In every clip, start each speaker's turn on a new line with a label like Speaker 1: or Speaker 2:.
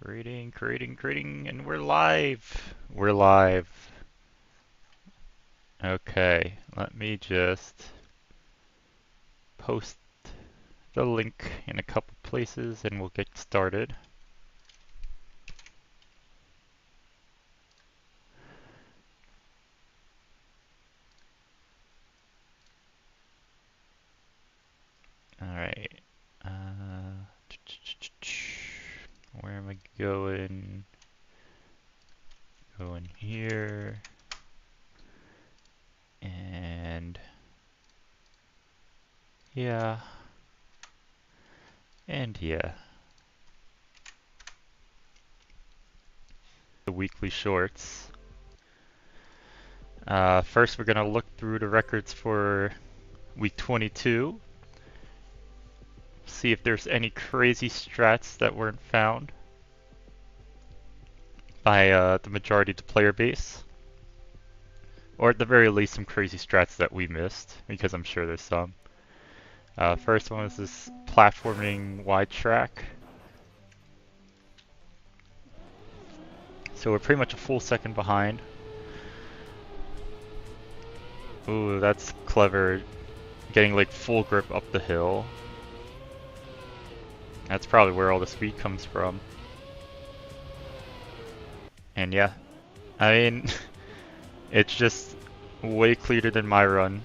Speaker 1: Creating, and we're live. We're live. Okay, let me just post the link in a couple places and we'll get started. Alright. Where am I going? Going here. And yeah. And yeah. The weekly shorts. First, we're going to look through the records for week 22. See if there's any crazy strats that weren't found by the majority of the player base. Or at the very least, some crazy strats that we missed, because I'm sure there's some. First one is this platforming wide track. So we're pretty much a full second behind. Ooh, that's clever. Getting like full grip up the hill. That's probably where all the speed comes from. And yeah, I mean, it's just way cleaner than my run.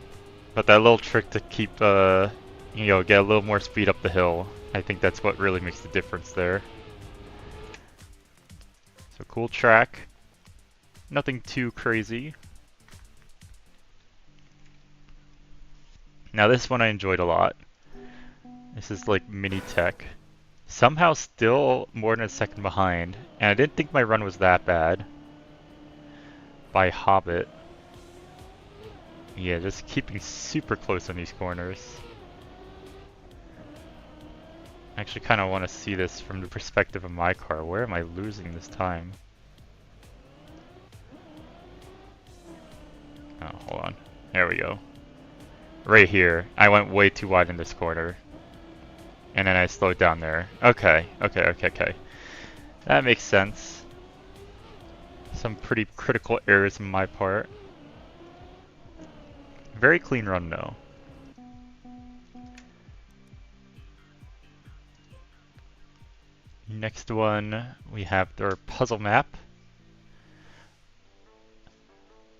Speaker 1: But that little trick to keep, get a little more speed up the hill, I think that's what really makes the difference there. So cool track. Nothing too crazy. Now this one I enjoyed a lot. This is like mini tech. Somehow still more than a second behind, and I didn't think my run was that bad. By Hobbit. Yeah, just keeping super close on these corners. I actually kind of want to see this from the perspective of my car. Where am I losing this time? Oh, hold on. There we go. Right here. I went way too wide in this corner. And then I slowed down there. Okay. That makes sense. Some pretty critical errors on my part. Very clean run though. Next one, we have our puzzle map.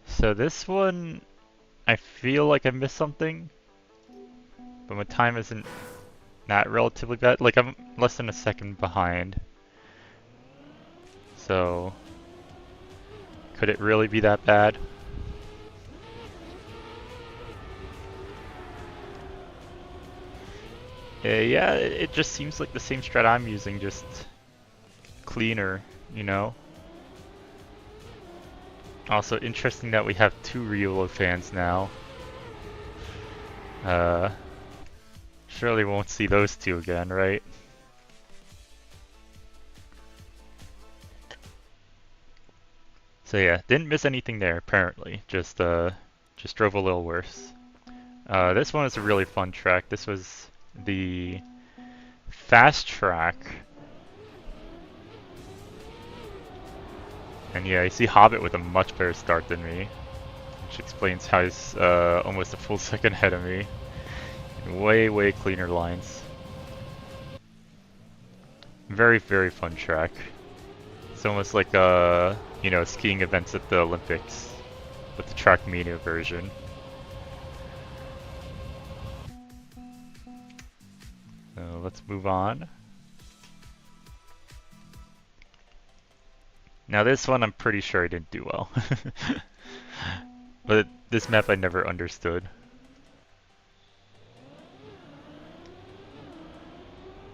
Speaker 1: So this one, I feel like I missed something. But my time isn't that relatively bad. Like I'm less than a second behind. So, could it really be that bad? Yeah, it just seems like the same strat I'm using, just cleaner, you know? Also interesting that we have two Riolo fans now. Surely won't see those two again, right? So yeah, didn't miss anything there apparently. Just drove a little worse. This one is a really fun track. This was the fast track. And yeah, you see Hobbit with a much better start than me, which explains how he's almost a full second ahead of me. Way cleaner lines. Very fun track. It's almost like skiing events at the Olympics with the Trackmania version. So let's move on. Now this one I'm pretty sure I didn't do well. But this map I never understood.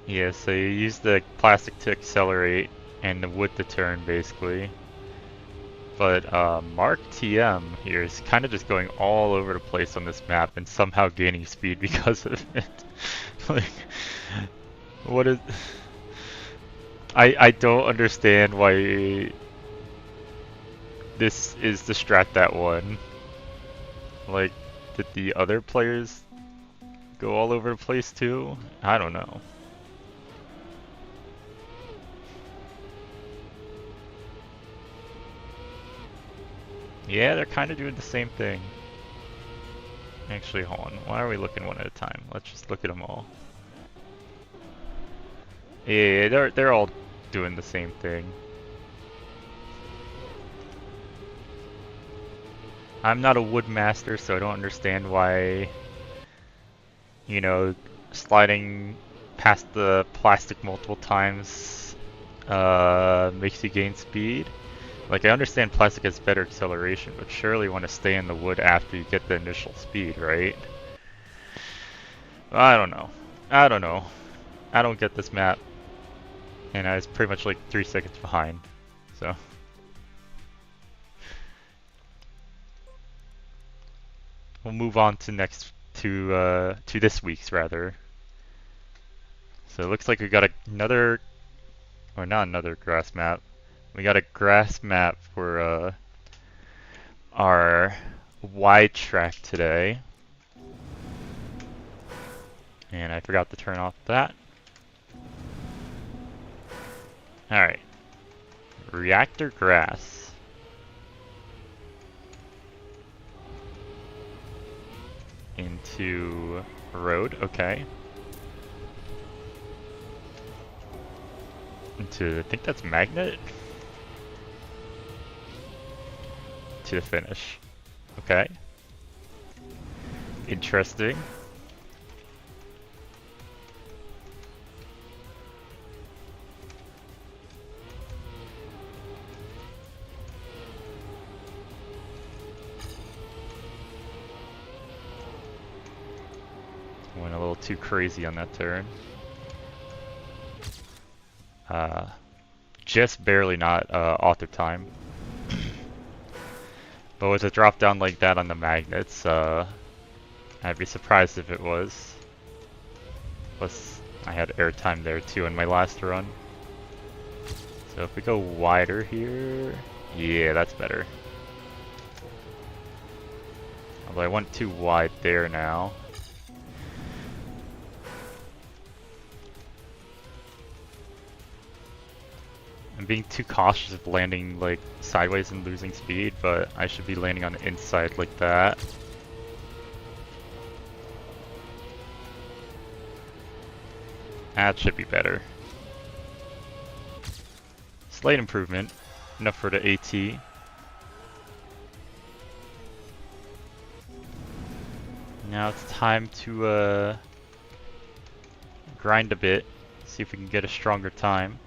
Speaker 1: Yeah, so you use the plastic to accelerate and the wood to turn basically. But Mark TM here is kind of just going all over the place on this map and somehow gaining speed because of it. Like, what is... I don't understand why this is the strat that won. Like, did the other players go all over the place too? I don't know. Yeah, they're kind of doing the same thing. Actually, hold on. Why are we looking one at a time? Let's just look at them all. Yeah, they're all doing the same thing. I'm not a wood master, so I don't understand why, you know, sliding past the plastic multiple times makes you gain speed. Like, I understand plastic has better acceleration, but surely you want to stay in the wood after you get the initial speed, right? I don't know. I don't know. I don't get this map. And I was pretty much like 3 seconds behind. So. We'll move on to to this week's rather. So it looks like we got another, or not another grass map. We got a grass map for our wide track today. And I forgot to turn off that. Alright. Reactor grass. Into road, okay. Into, I think that's magnet? To the finish. Okay. Interesting. Went a little too crazy on that turn. Just barely not auto time. But with a drop down like that on the magnets, I'd be surprised if it was. Plus, I had airtime there too in my last run. So if we go wider here, yeah, that's better. Although I went too wide there now. I'm being too cautious of landing like sideways and losing speed, but I should be landing on the inside like that. That should be better. Slight improvement, enough for the AT. Now it's time to grind a bit, see if we can get a stronger time.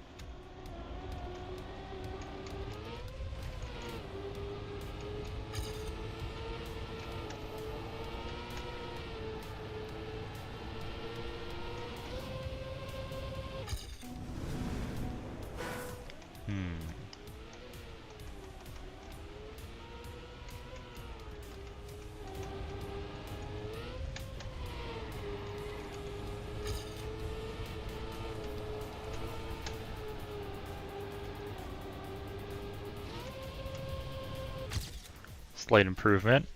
Speaker 1: Slight improvement.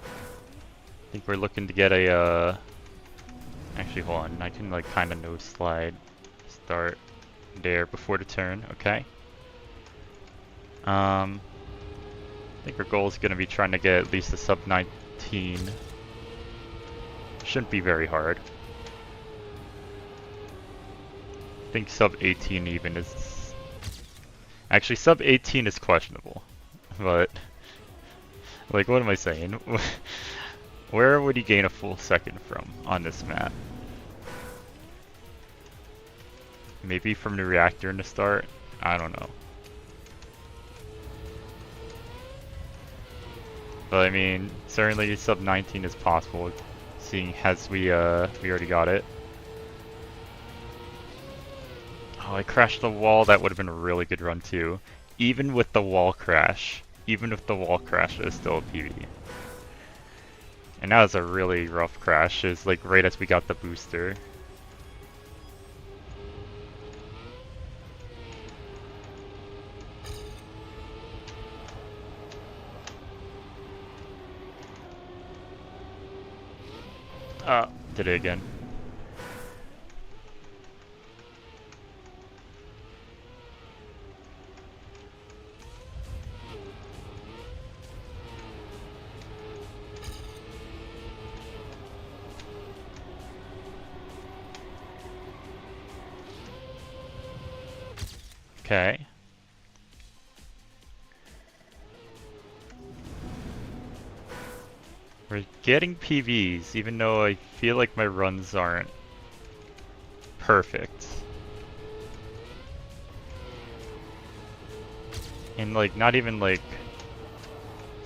Speaker 1: I think we're looking to get a, actually hold on, I can like kinda no slide start there before the turn, okay. I think our goal is gonna be trying to get at least a sub 19. Shouldn't be very hard. I think sub 18 even is, actually sub 18 is questionable, but like what am I saying? Where would he gain a full second from on this map? Maybe from the reactor in the start? I don't know. But I mean, certainly sub 19 is possible, seeing as we already got it. Oh, I crashed the wall. That would have been a really good run too. Even with the wall crash, it was still a PB. And that was a really rough crash. It's like right as we got the booster. Did it again. Okay. We're getting PBs, even though I feel like my runs aren't perfect. And like, not even like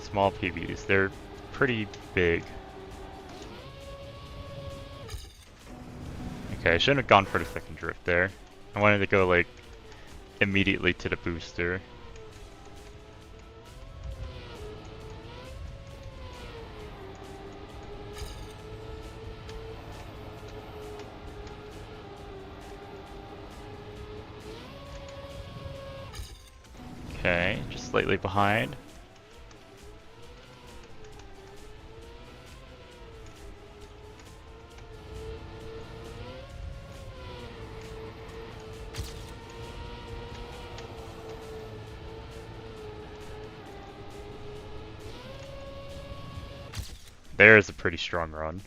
Speaker 1: small PBs, they're pretty big. Okay, I shouldn't have gone for the second drift there. I wanted to go like immediately to the booster. Okay, just slightly behind. There's a pretty strong run.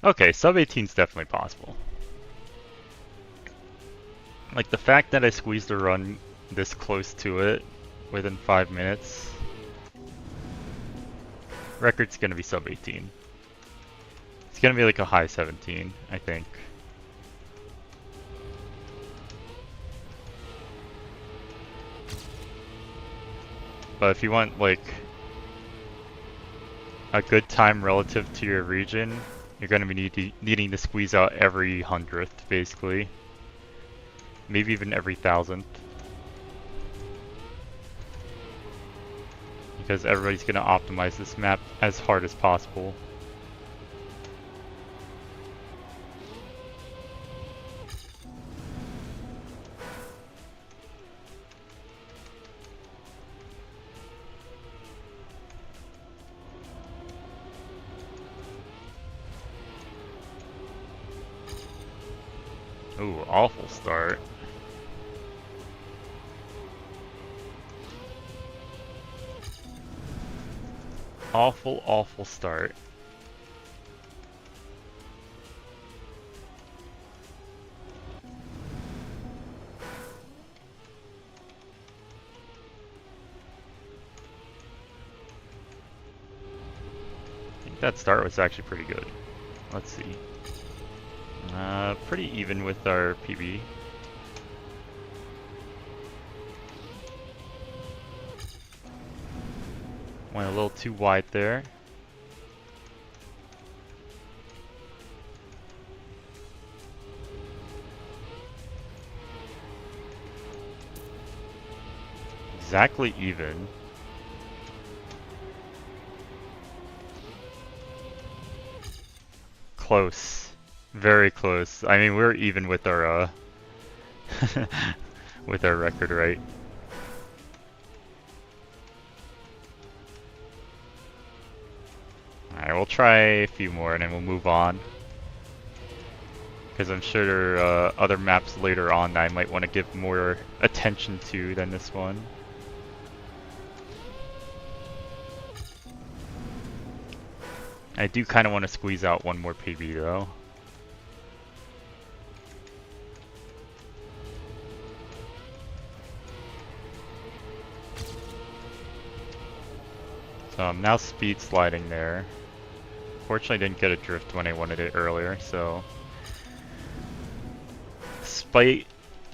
Speaker 1: Okay, sub 18 is definitely possible. Like the fact that I squeezed a run this close to it within 5 minutes, record's gonna be sub 18. It's gonna be like a high 17, I think. But if you want like a good time relative to your region, you're gonna be needing to squeeze out every 100th, basically. Maybe even every 1,000th. Because everybody's gonna optimize this map as hard as possible. Ooh, awful start. Awful, awful start. I think that start was actually pretty good. Let's see. Pretty even with our PB. Went a little too wide there. Exactly even. Close. Very close. I mean, we're even with our, with our record, right? Alright, we'll try a few more and then we'll move on. Because I'm sure there are other maps later on that I might want to give more attention to than this one. I do kind of want to squeeze out one more PB though. So I'm now speed sliding there. Fortunately, I didn't get a drift when I wanted it earlier, so despite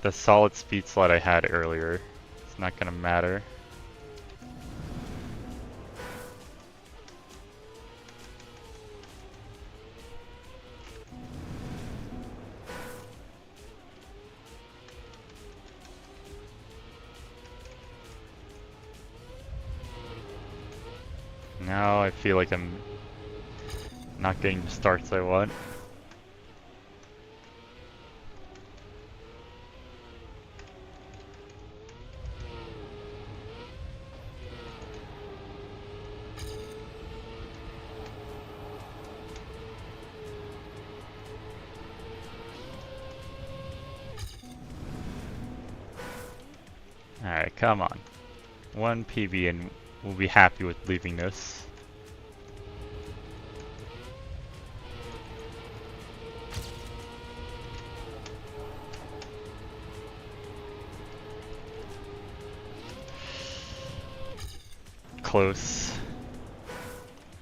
Speaker 1: the solid speed slide I had earlier, it's not gonna matter. Now I feel like I'm not getting the starts I want. Alright, come on. One PB and we'll be happy with leaving this. close.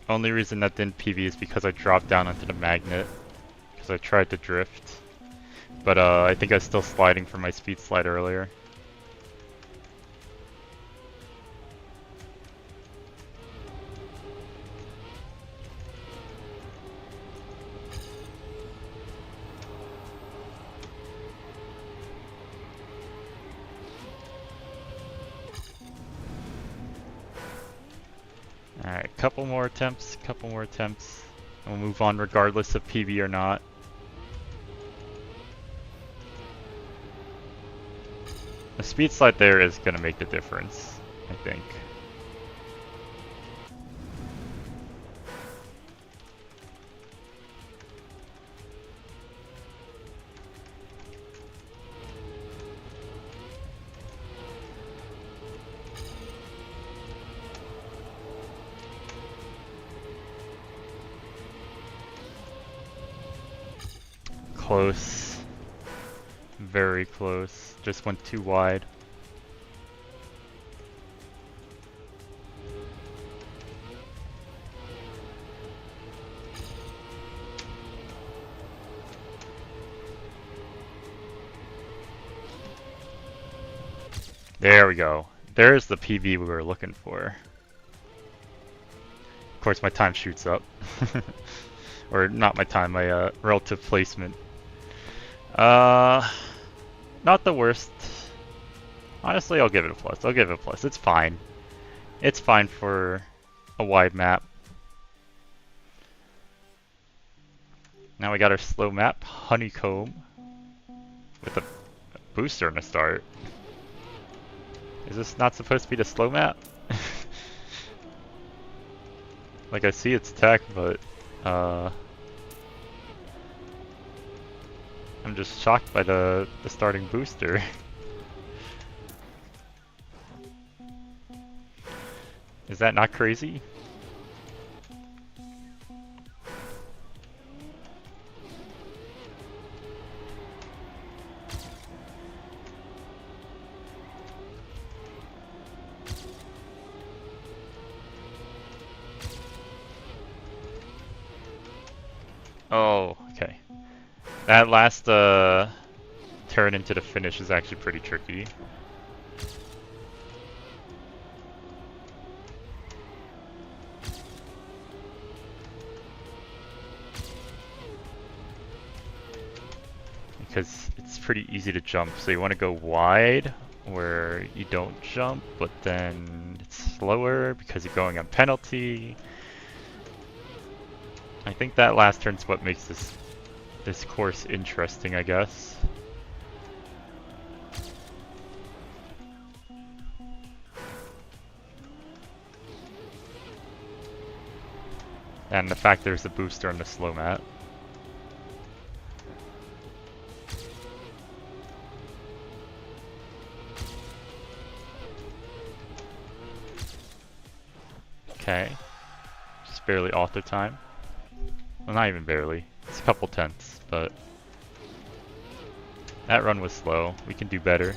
Speaker 1: Only reason that didn't PB is because I dropped down onto the magnet. Because I tried to drift. But I think I was still sliding from my speed slide earlier. Alright, couple more attempts, and we'll move on regardless of PB or not. The speed slide there is going to make the difference, I think. Close. Very close. Just went too wide. There we go. There's the PB we were looking for. Of course, my time shoots up. Or not my time, my relative placement. Not the worst. Honestly, I'll give it a plus. I'll give it a plus. It's fine. It's fine for a wide map. Now we got our slow map, Honeycomb, with a booster in the start. Is this not supposed to be the slow map? Like, I see it's tech, but I'm just shocked by the starting booster. Is that not crazy? Oh, okay. That last turn into the finish is actually pretty tricky. Because it's pretty easy to jump, so you want to go wide where you don't jump, but then it's slower because you're going on penalty. I think that last turn's what makes this course interesting, I guess. And the fact there's a booster on the slow mat. Okay. Just barely auto time. Well, not even barely. It's a couple tenths, but that run was slow. We can do better.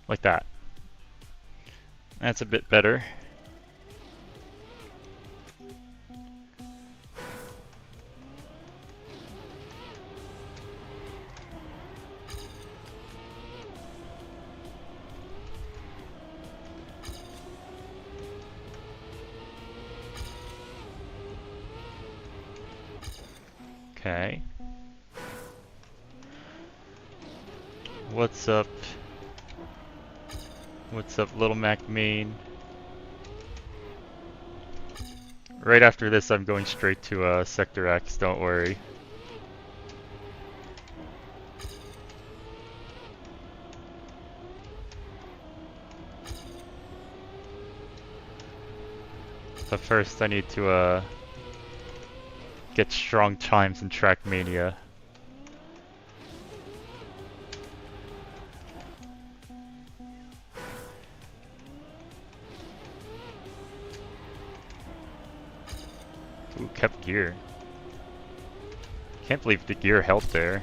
Speaker 1: Like that. That's a bit better. Okay. What's up? What's up, Little Mac main? Right after this, I'm going straight to Sector X, don't worry. But first, I need to get strong chimes in Trackmania. Ooh, kept gear. Can't believe the gear held there.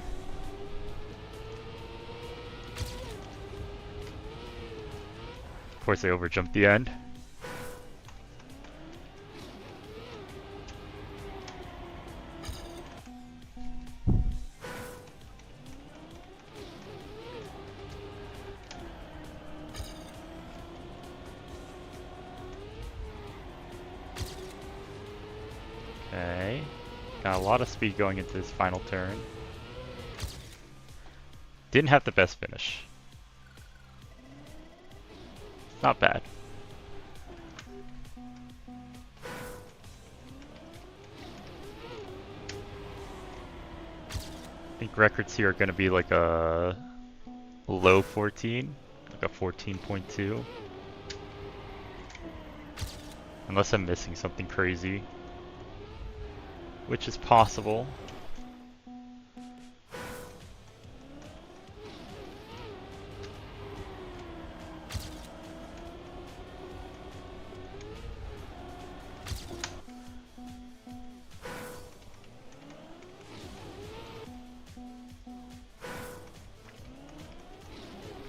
Speaker 1: Of course I overjumped the end. Okay. Got a lot of speed going into this final turn. Didn't have the best finish. Not bad. I think records here are going to be like a low 14, like a 14.2. Unless I'm missing something crazy, which is possible.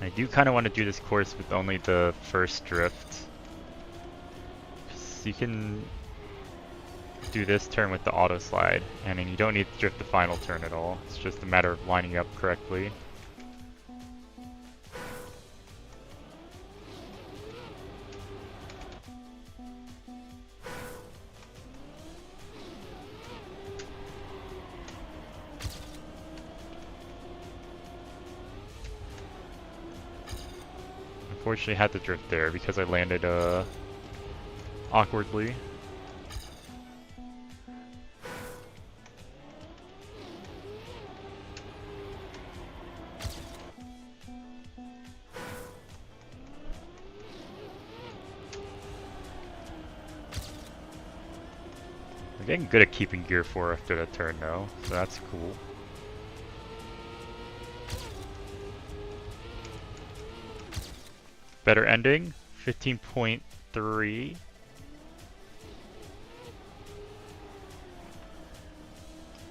Speaker 1: I do kind of want to do this course with only the first drift. 'Cause you can do this turn with the auto slide, and then you don't need to drift the final turn at all. It's just a matter of lining up correctly. Unfortunately, I had to drift there because I landed awkwardly. I'm getting good at keeping gear 4 after that turn though, so that's cool. Better ending, 15.3.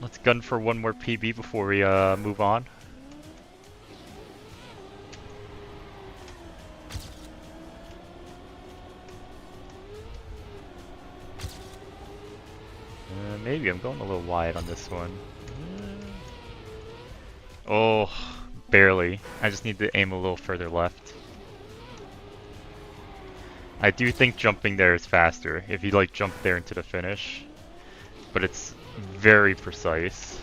Speaker 1: Let's gun for one more PB before we move on. Maybe I'm going a little wide on this one. Oh, barely. I just need to aim a little further left. I do think jumping there is faster if you like jump there into the finish, but it's very precise.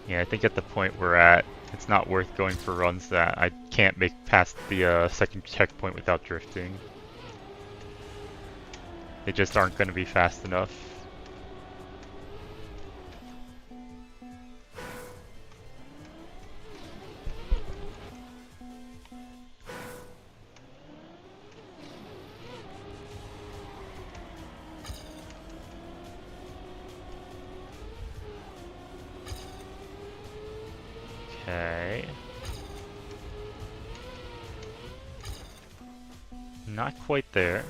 Speaker 1: Yeah, I think at the point we're at, it's not worth going for runs that I can't make past the second checkpoint without drifting. They just aren't going to be fast enough. Okay. Not quite there.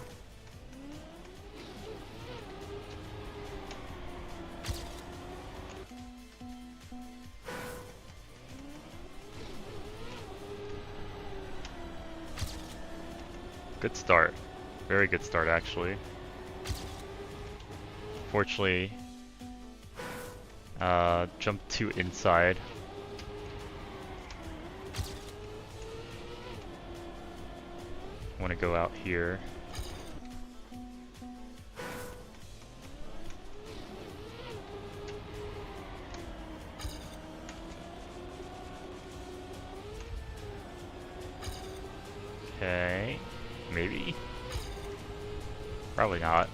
Speaker 1: Good start. Very good start, actually. Fortunately, jumped too inside. Want to go out here. Okay, maybe. Probably not.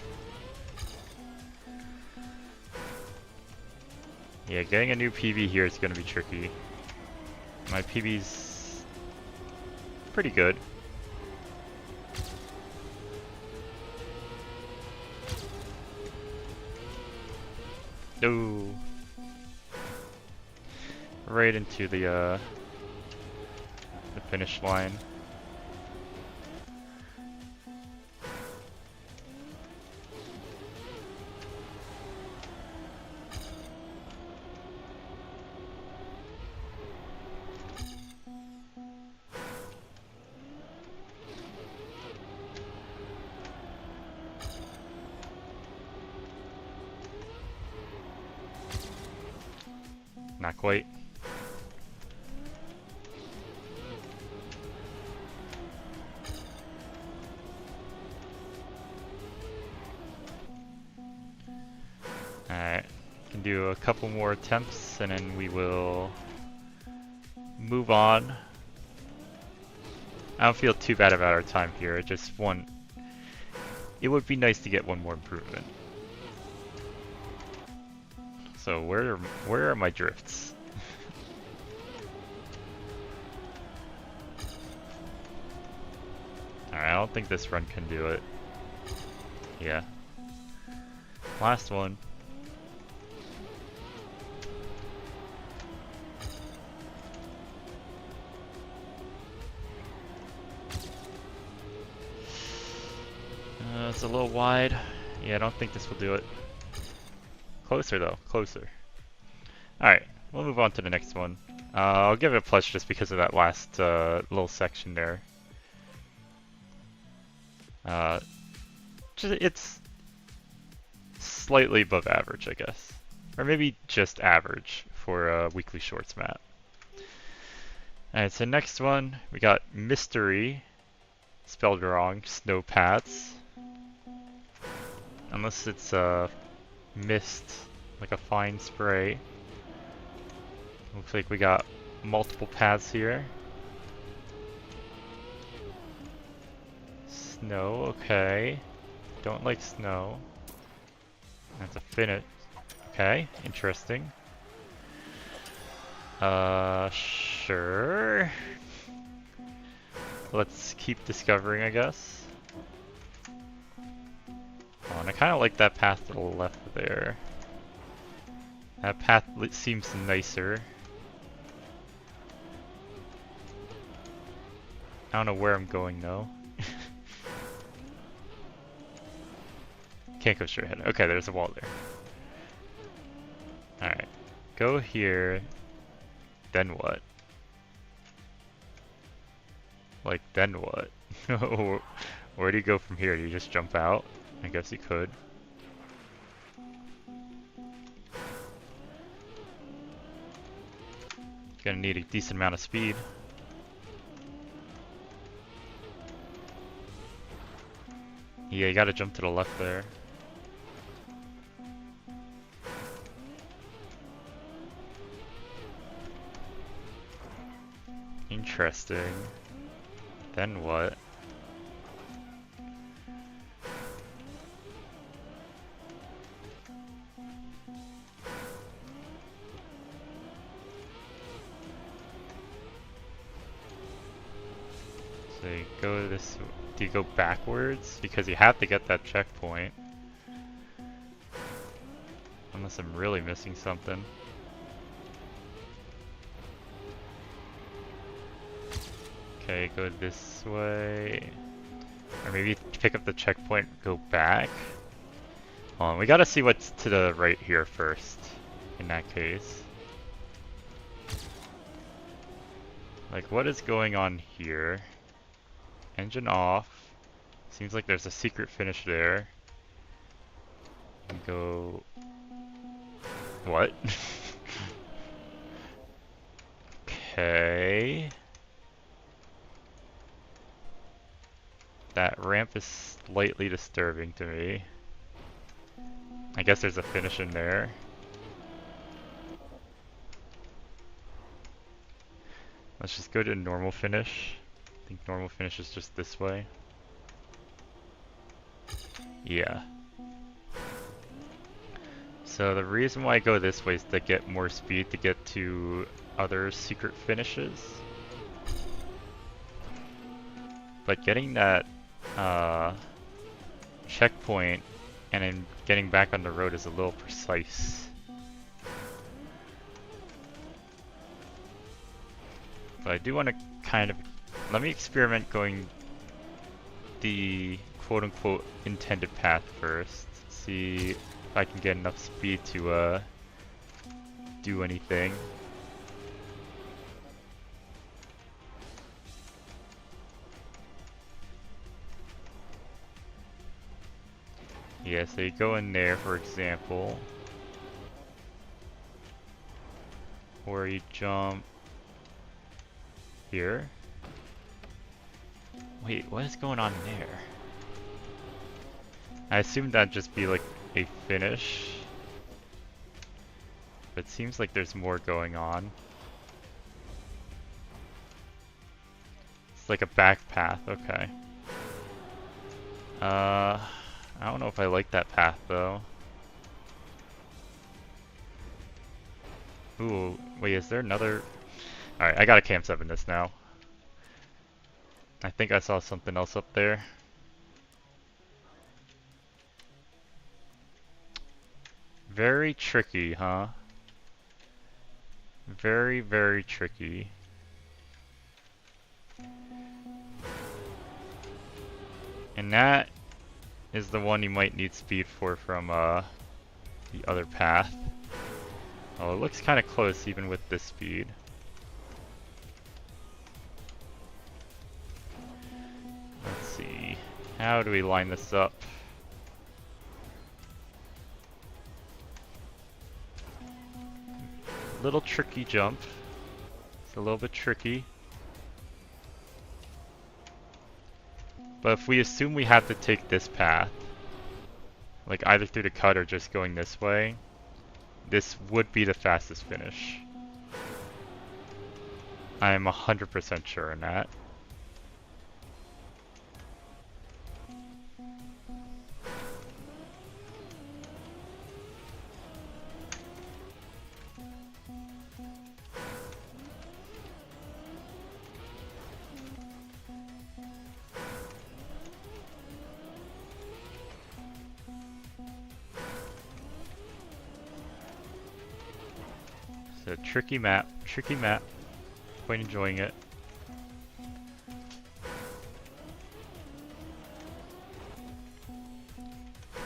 Speaker 1: Yeah, getting a new PB here is going to be tricky. My PB's pretty good. No. Right into the finish line. Not quite. Alright, can do a couple more attempts and then we will move on. I don't feel too bad about our time here, it would be nice to get one more improvement. So where are my drifts? Alright, I don't think this run can do it. Yeah. Last one. It's a little wide. Yeah, I don't think this will do it. Closer though, closer. Alright, we'll move on to the next one. I'll give it a plus just because of that last little section there. It's slightly above average, I guess. Or maybe just average for a weekly shorts map. Alright, so next one, we got Mystery, spelled wrong, snow paths. Unless it's mist, like a fine spray. Looks like we got multiple paths here. Snow, okay. Don't like snow. That's a finish. Okay, interesting. Sure. Let's keep discovering, I guess. Oh, and I kind of like that path to the left there. That path seems nicer. I don't know where I'm going though. Can't go straight ahead. Okay, there's a wall there. Alright. Go here. Then what? Like, then what? Where do you go from here? Do you just jump out? I guess you could. Gonna need a decent amount of speed. Yeah, you gotta jump to the left there. Interesting. Then what? So you go this, do you go backwards? Because you have to get that checkpoint. Unless I'm really missing something. Okay, go this way. Or maybe pick up the checkpoint, go back. Hold on, we gotta see what's to the right here first, in that case. Like, what is going on here? Engine off. Seems like there's a secret finish there. And go... What? Okay. That ramp is slightly disturbing to me. I guess there's a finish in there. Let's just go to normal finish. I think normal finish is just this way. Yeah. So the reason why I go this way is to get more speed to get to other secret finishes. But getting that checkpoint and then getting back on the road is a little precise. But I do want to kind of... Let me experiment going the quote-unquote intended path first. See if I can get enough speed to do anything. Yeah, so you go in there, for example. Or you jump here. Wait, what is going on there? I assumed that'd just be like a finish. But it seems like there's more going on. It's like a back path, okay. I don't know if I like that path though. Ooh, wait, is there another? Alright, I gotta camp 7 this now. I think I saw something else up there. Very tricky, huh? Very, very tricky. And that is the one you might need speed for from the other path. Oh, it looks kind of close even with this speed. Let's see. How do we line this up? Little tricky jump. It's a little bit tricky. But if we assume we have to take this path, like either through the cut or just going this way, this would be the fastest finish. I am 100% sure in that. It's a tricky map, quite enjoying it.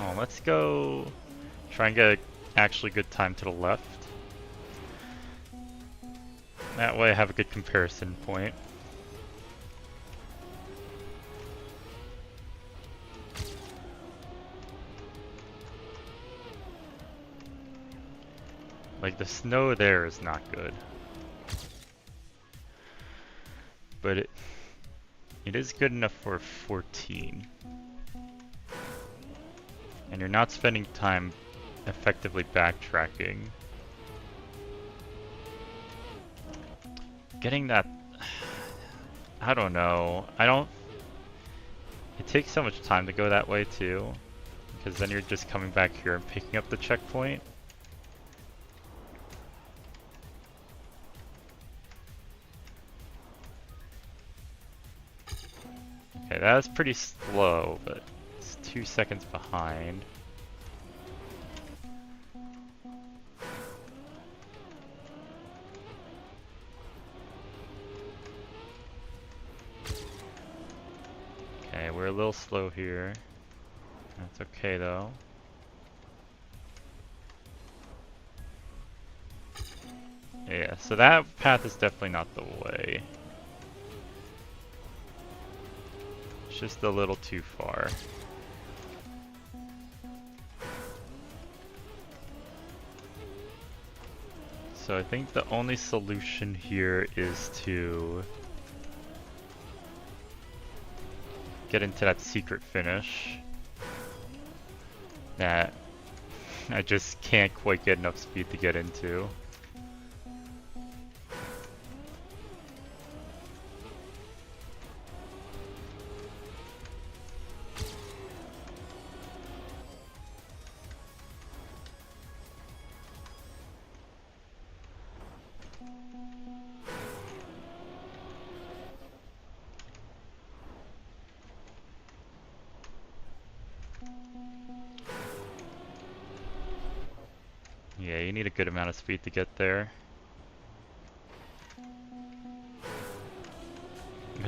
Speaker 1: Oh, let's go try and get an actually good time to the left. That way I have a good comparison point. Like the snow there is not good. But it is good enough for 14. And you're not spending time effectively backtracking. Getting that, I don't know. It takes so much time to go that way too. Because then you're just coming back here and picking up the checkpoint. Okay, that was pretty slow, but it's 2 seconds behind. Okay, we're a little slow here. That's okay though. Yeah, so that path is definitely not the way. It's just a little too far. So I think the only solution here is to get into that secret finish that I just can't quite get enough speed to get into. Yeah, you need a good amount of speed to get there.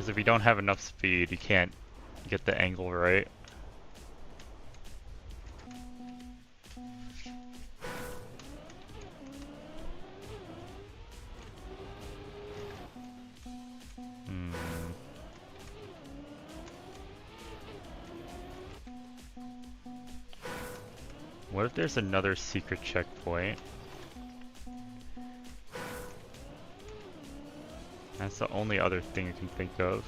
Speaker 1: Because if you don't have enough speed, you can't get the angle right. What if there's another secret checkpoint? That's the only other thing I can think of.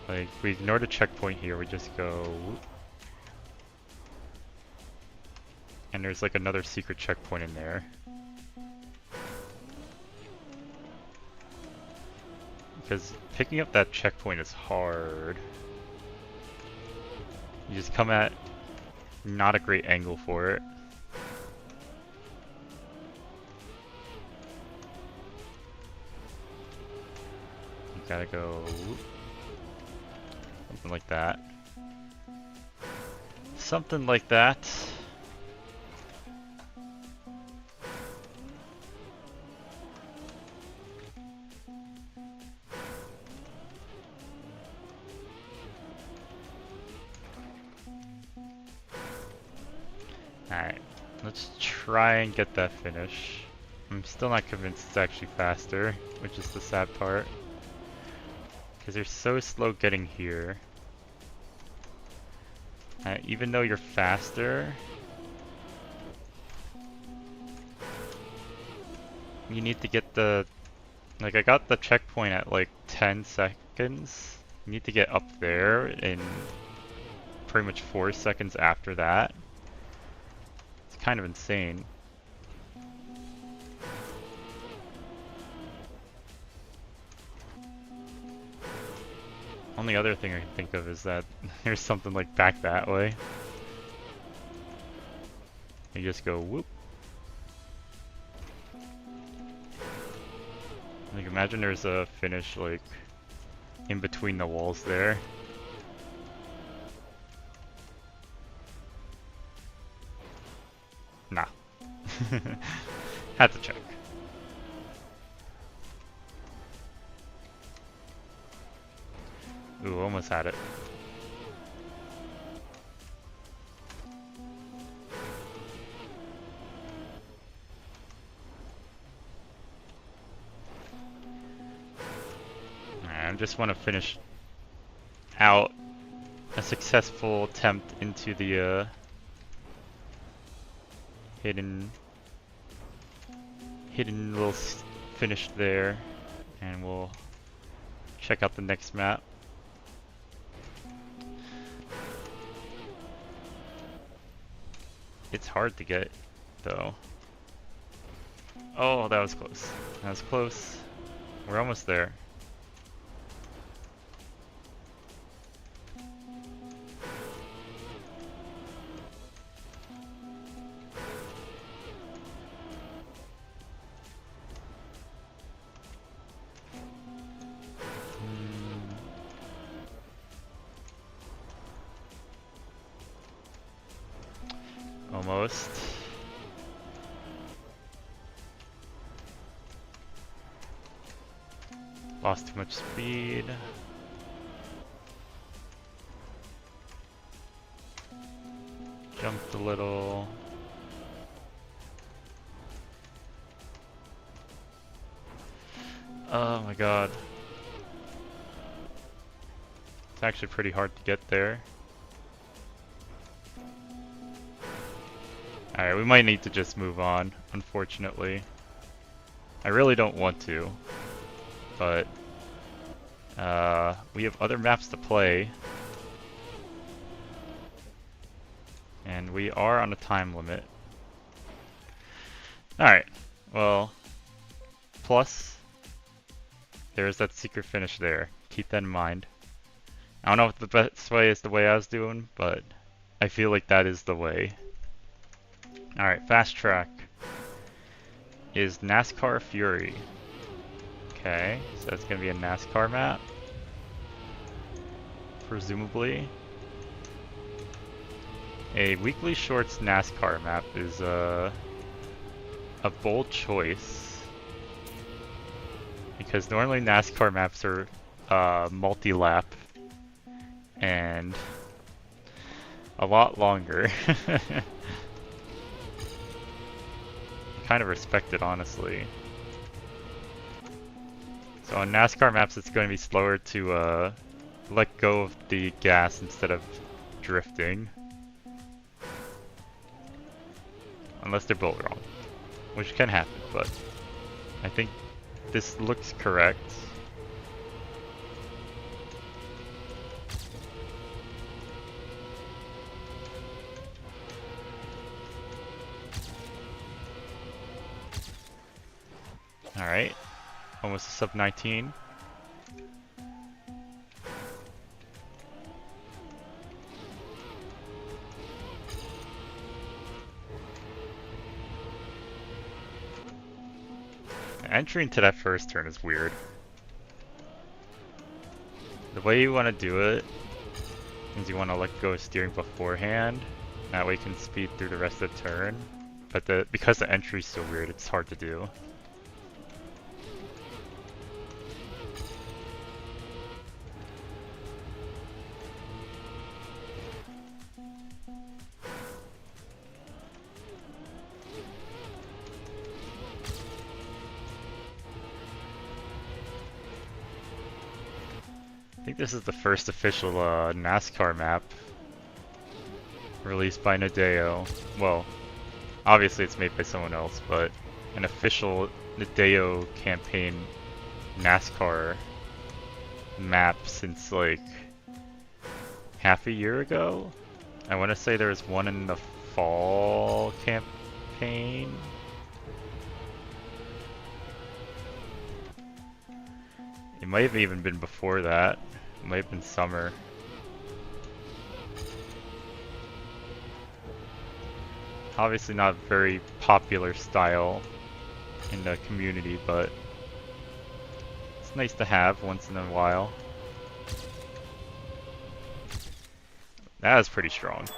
Speaker 1: Like, we ignore the checkpoint here, we just go whoop. And there's like another secret checkpoint in there. Because picking up that checkpoint is hard. You just come at not a great angle for it. You gotta go whoop. Something like that. Something like that. Alright, let's try and get that finish. I'm still not convinced it's actually faster, which is the sad part. Because they're so slow getting here. Even though you're faster, you need to get the... Like, I got the checkpoint at like 10 seconds. You need to get up there in pretty much 4 seconds after that. It's kind of insane. Only other thing I can think of is that there's something like back that way. You just go whoop. Like, imagine there's a finish like in between the walls there. Nah. Had to check. Ooh, almost had it. I just want to finish out a successful attempt into the hidden little finish there, and we'll check out the next map. It's hard to get, though. Oh, that was close. That was close. We're almost there. Almost. Lost too much speed. Jumped a little. Oh my god. It's actually pretty hard to get there. Alright, we might need to just move on, unfortunately. I really don't want to, but we have other maps to play. And we are on a time limit. Alright, well, plus, there's that secret finish there. Keep that in mind. I don't know if the best way is the way I was doing, but I feel like that is the way. Alright, fast track is NASCAR Fury. Okay, so that's gonna be a NASCAR map. Presumably. A Weekly Shorts NASCAR map is a bold choice. I because normally NASCAR maps are multi-lap and a lot longer. Kind of respect it, honestly. So on NASCAR maps, it's going to be slower to let go of the gas instead of drifting. Unless they're built wrong, which can happen, but I think this looks correct. Alright, almost a sub 19. Entry into that first turn is weird. The way you want to do it is you want to let go of steering beforehand. That way you can speed through the rest of the turn. But because the entry is so weird, it's hard to do. I think this is the first official NASCAR map released by Nadeo. Well, obviously it's made by someone else, but an official Nadeo campaign NASCAR map since like half a year ago. I want to say there was one in the fall campaign. It might have even been before that. It might have been summer. Obviously not a very popular style in the community, but it's nice to have once in a while. That was pretty strong.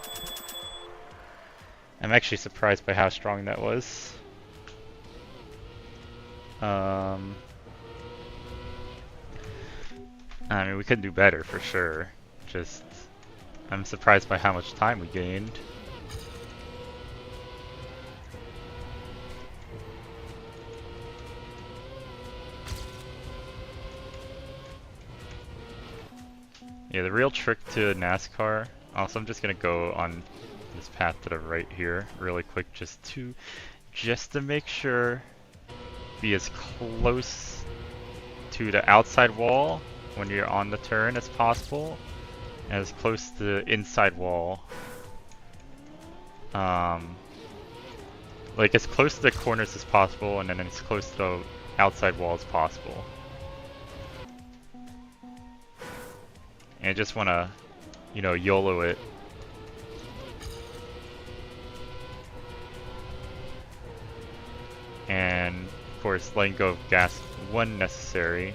Speaker 1: I'm actually surprised by how strong that was. I mean, we could do better for sure. Just, I'm surprised by how much time we gained. Yeah, the real trick to NASCAR. Also, I'm just gonna go on this path to the right here, really quick, just to make sure, be as close to the outside wall when you're on the turn as possible, and as close to the inside wall. Like as close to the corners as possible, and then as close to the outside wall as possible. And I just want to, you know, YOLO it. And of course, letting go of gas when necessary.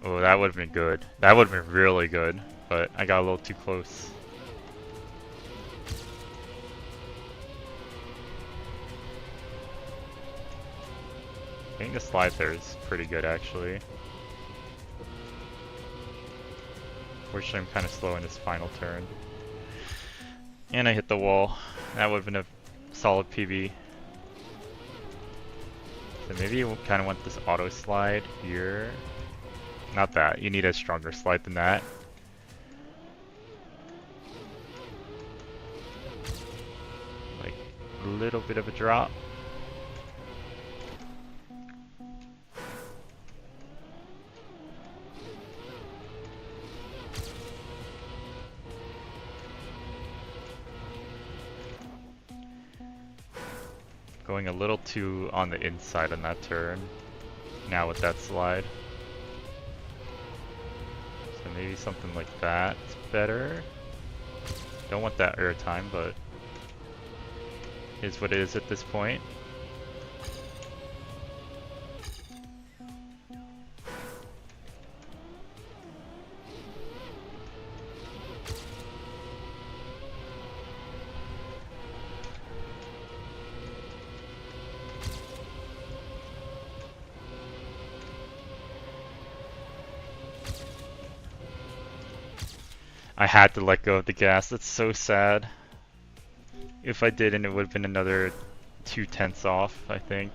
Speaker 1: Oh, that would have been good. That would have been really good, but I got a little too close. I think the slide there is pretty good, actually. Fortunately, I'm kind of slow in this final turn. And I hit the wall. That would have been a solid PB. So maybe you kind of want this auto slide here. Not that. You need a stronger slide than that. Like a little bit of a drop. Going a little too on the inside on that turn. Now with that slide. So maybe something like that's better. Don't want that air time, but is what it is at this point. I had to let go of the gas. That's so sad. If I didn't, it would have been another 2/10 off, I think.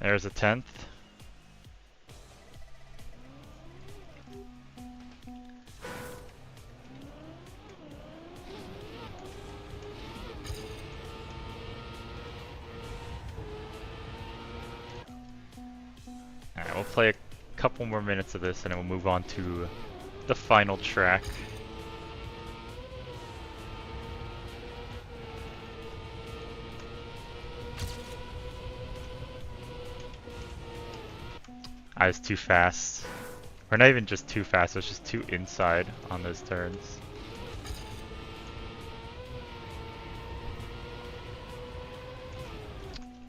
Speaker 1: There's a 10th. Alright, we'll play a couple more minutes of this and then we'll move on to the final track. I was too fast. Or not even just too fast, I was just too inside on those turns.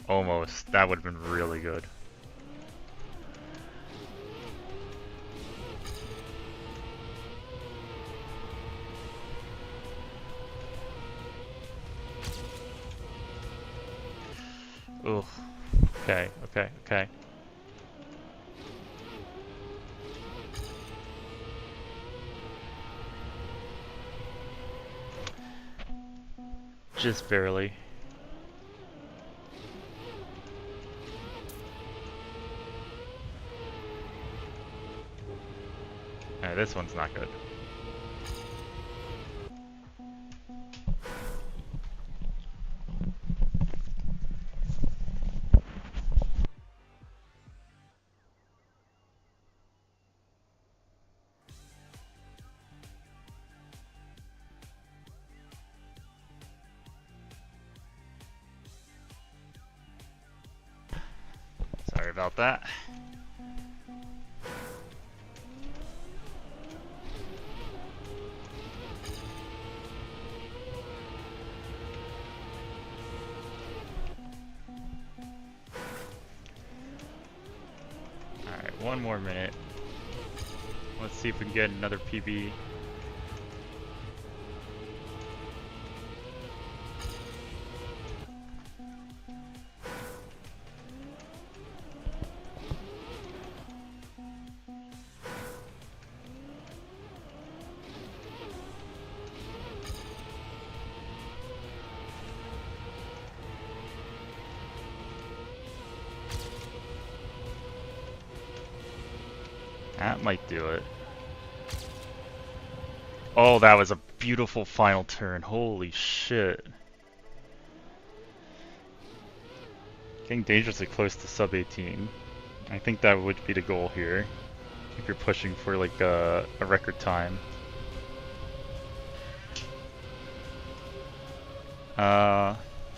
Speaker 1: Almost. That would have been really good. Ugh. Okay, okay, okay. Just barely. Alright, this one's not good. Sorry about that. Alright, one more minute. Let's see if we can get another PB. That might do it. Oh, that was a beautiful final turn. Holy shit. Getting dangerously close to sub 18. I think that would be the goal here. If you're pushing for like a record time.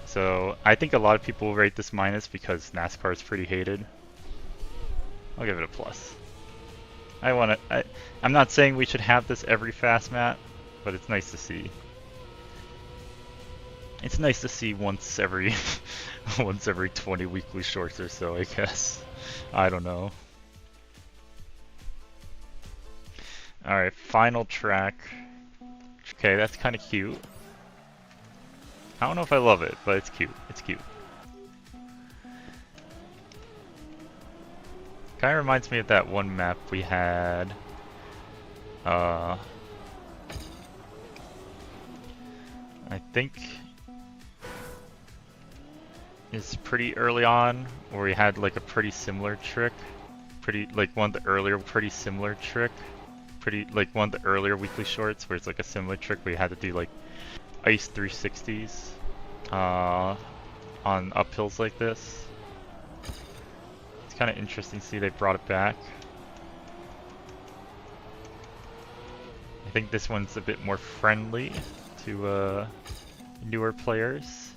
Speaker 1: So I think a lot of people will rate this minus because NASCAR is pretty hated. I'll give it a plus. I'm not saying we should have this every fast mat, but it's nice to see. It's nice to see once every once every 20 weekly shorts or so, I guess. I don't know. Alright, final track. Okay, that's kind of cute. I don't know if I love it, but it's cute. It's cute. Kind of reminds me of that one map we had. I think it's pretty early on, where we had like a pretty similar trick. One of the earlier weekly shorts where it's like a similar trick where you had to do like ice 360s on uphills like this. It's kind of interesting to see they brought it back. I think this one's a bit more friendly to newer players.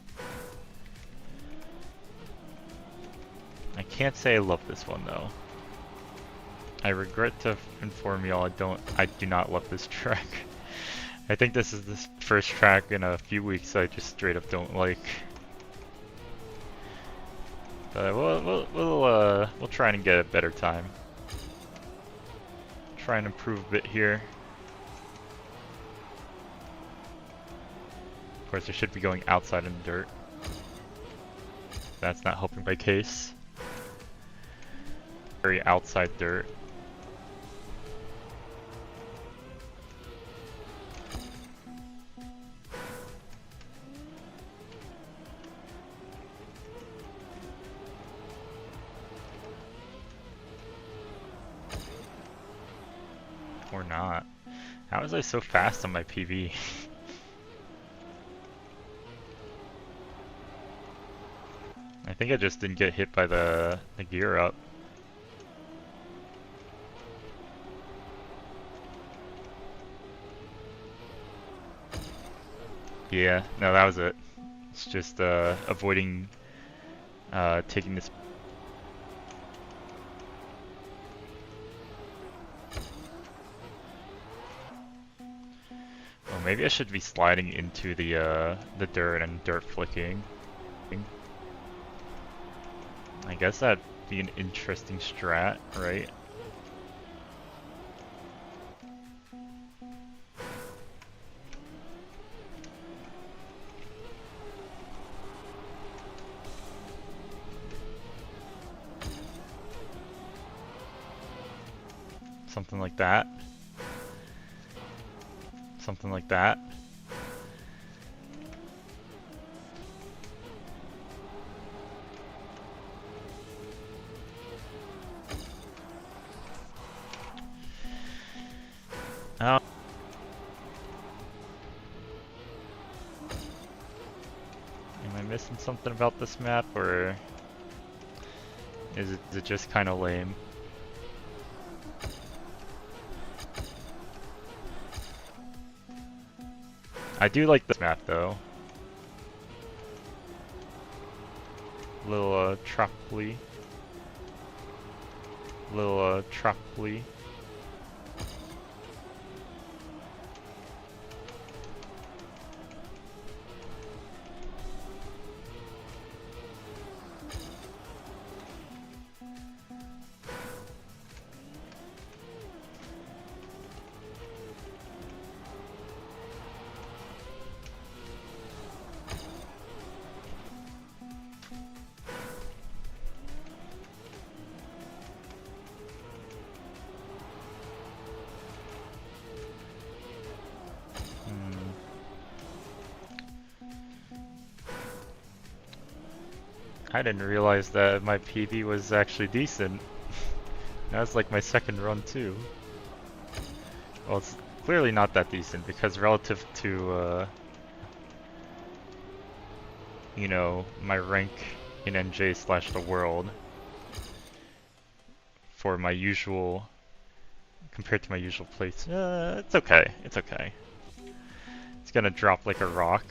Speaker 1: I can't say I love this one though. I regret to inform y'all I do not love this track. I think this is the first track in a few weeks I just straight up don't like. We'll try and get a better time. Try and improve a bit here. course, I should be going outside in the dirt. That's not helping my case. Very outside dirt. Or not. How was I so fast on my PV? I think I just didn't get hit by the gear up. Yeah, no, that was it. It's just avoiding taking this. Oh, maybe I should be sliding into the dirt and dirt flicking. I guess that'd be an interesting strat, right? Something like that. Something like that. Oh. Am I missing something about this map, or is it just kind of lame? I do like this map though. Little tropical-y. Little tropical-y. I didn't realize that my PV was actually decent. That's like my second run too. Well, it's clearly not that decent because relative to, you know, my rank in NJ slash the world for my usual, compared to my usual place, it's okay, it's okay. It's gonna drop like a rock.